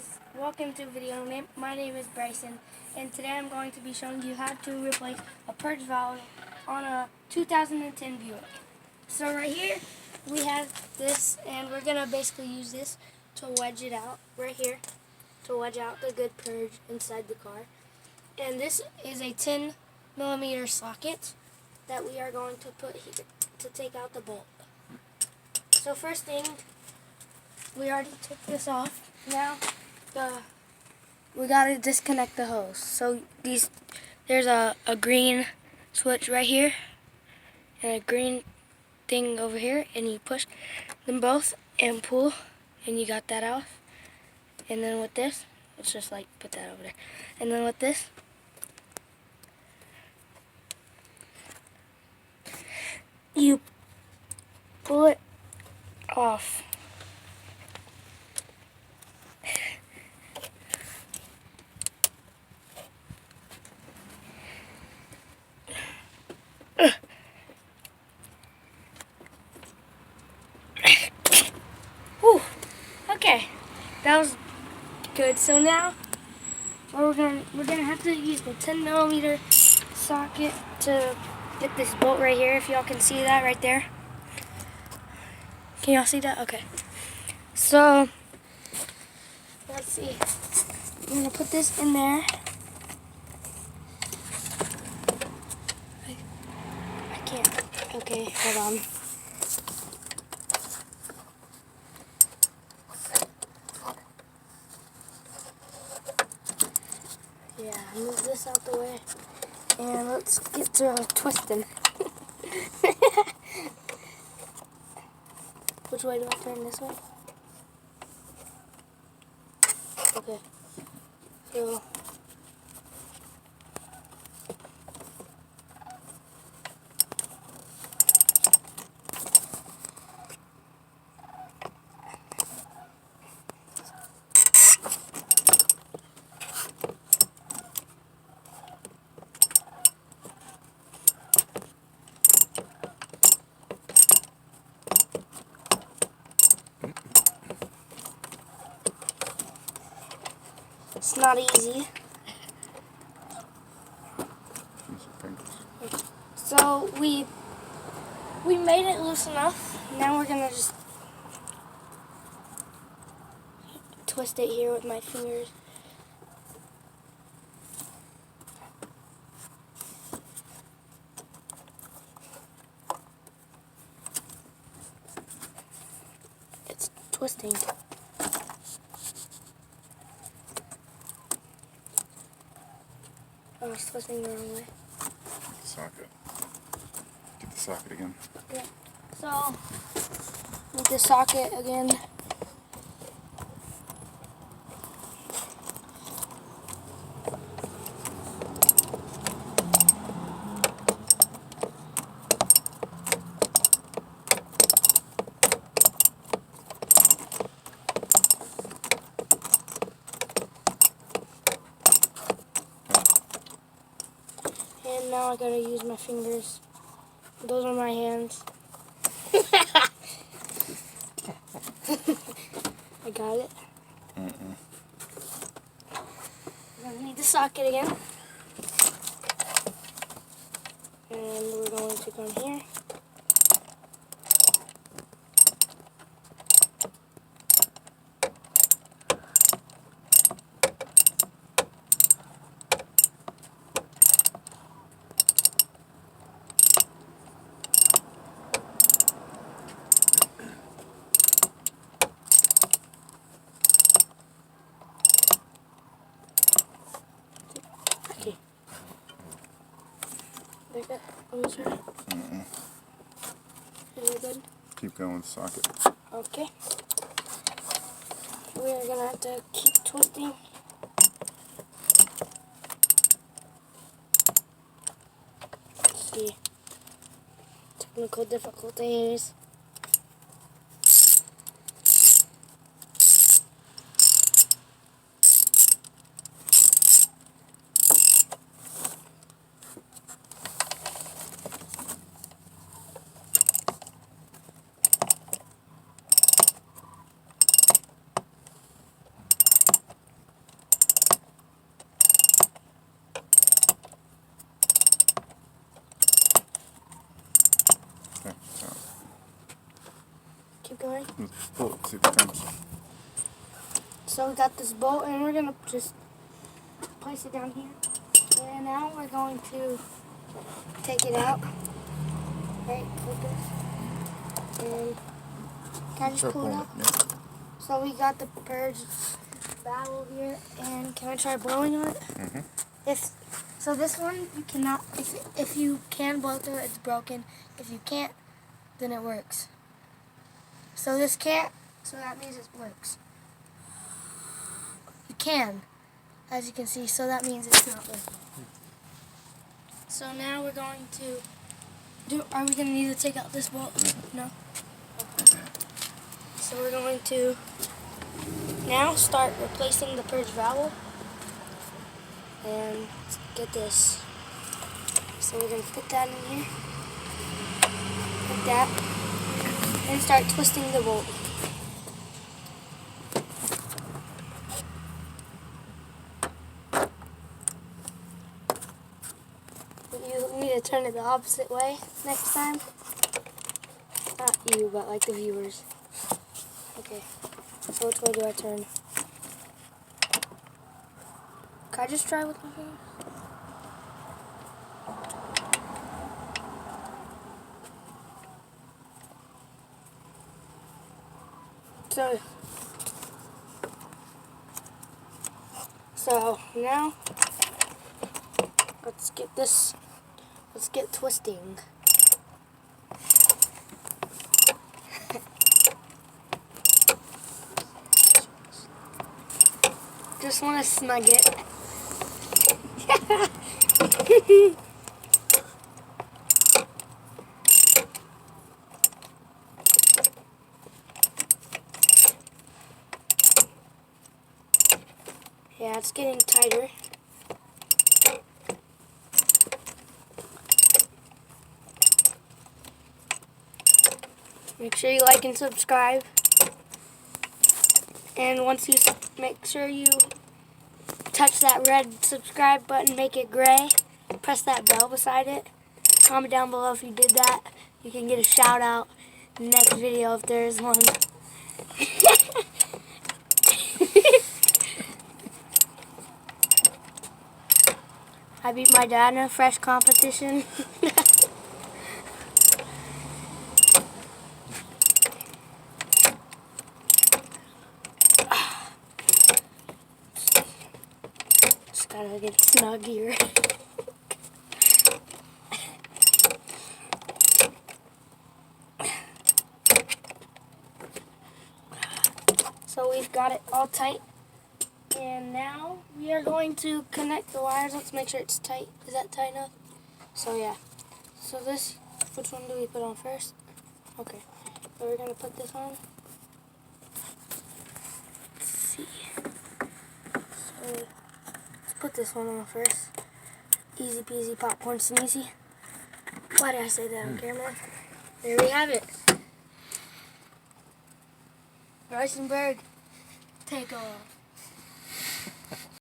guys, welcome to video. My name is Bryson, and today I'm going to be showing you how to replace a purge valve on a 2010 Buick. So right here we have this, and we're going to basically use this to wedge it out right here, to wedge out the good purge inside the car. And this is a 10mm socket that we are going to put here to take out the bolt. So first thing, we already took this off. Now, we gotta disconnect the hose. So there's a green switch right here and a green thing over here, and you push them both and pull, and you got that off. And then with this, let's just like put that over there. And then with this, you pull it off. Whew. Okay, that was good. So now we're gonna have to use the 10mm socket to get this bolt right here. If y'all can see that right there. Can y'all see that? Okay. So let's see. I'm gonna put this in there. I can't. Okay, hold on. Yeah, move this out the way. And let's get to twisting. Which way do I turn? This way? Okay. So it's not easy. So we made it loose enough. Now we're gonna just twist it here with my fingers. It's twisting. Oh, it's twisting the wrong way. Socket. Get the socket again. Okay. So with the socket again. And now I gotta use my fingers. Those are my hands. I got it. I'm gonna need the socket again. And we're going to come here. Okay. Like that. Let me try. Is it good? Keep going with the socket. Okay. We are gonna have to keep twisting. Let's see. Technical difficulties. going. Let's pull it, see if it comes. So we got this bolt, and we're gonna just place it down here. And now we're going to take it out. Right, like this. And can I just Try pull it pulling out? Yeah. So we got the Purge valve here, and can I try blowing on it? So this one you cannot. If you can blow through it, it's broken. If you can't, then it works. So this can't. So that means it works. You can, as you can see. So that means it's not working. So now we're going to do. Are we going to need to take out this bolt? No. Okay. So we're going to now start replacing the Purge valve. And get this. So we're going to put that in here. Like that. And start twisting the bolt. You need to turn it the opposite way next time. Not you, but like the viewers. Okay. So which way do I turn? Can I just try with my hand? So now let's get this. Let's get twisting. Just want to snug it. Yeah, it's getting tighter. Make sure you like and subscribe. And once you make sure you touch that red subscribe button, make it gray, press that bell beside it. Comment down below if you did that. You can get a shout out in the next video if there is one. I beat my dad in a fresh competition. Just gotta get snug here. So we've got it all tight. And now we are going to connect the wires. Let's make sure it's tight. Is that tight enough? So yeah. So this, which one do we put on first? Okay. So we're going to put this on. Let's see. So let's put this one on first. Easy peasy popcorn sneezy. Why did I say that on camera? There we have it. Bryson Berg, take off.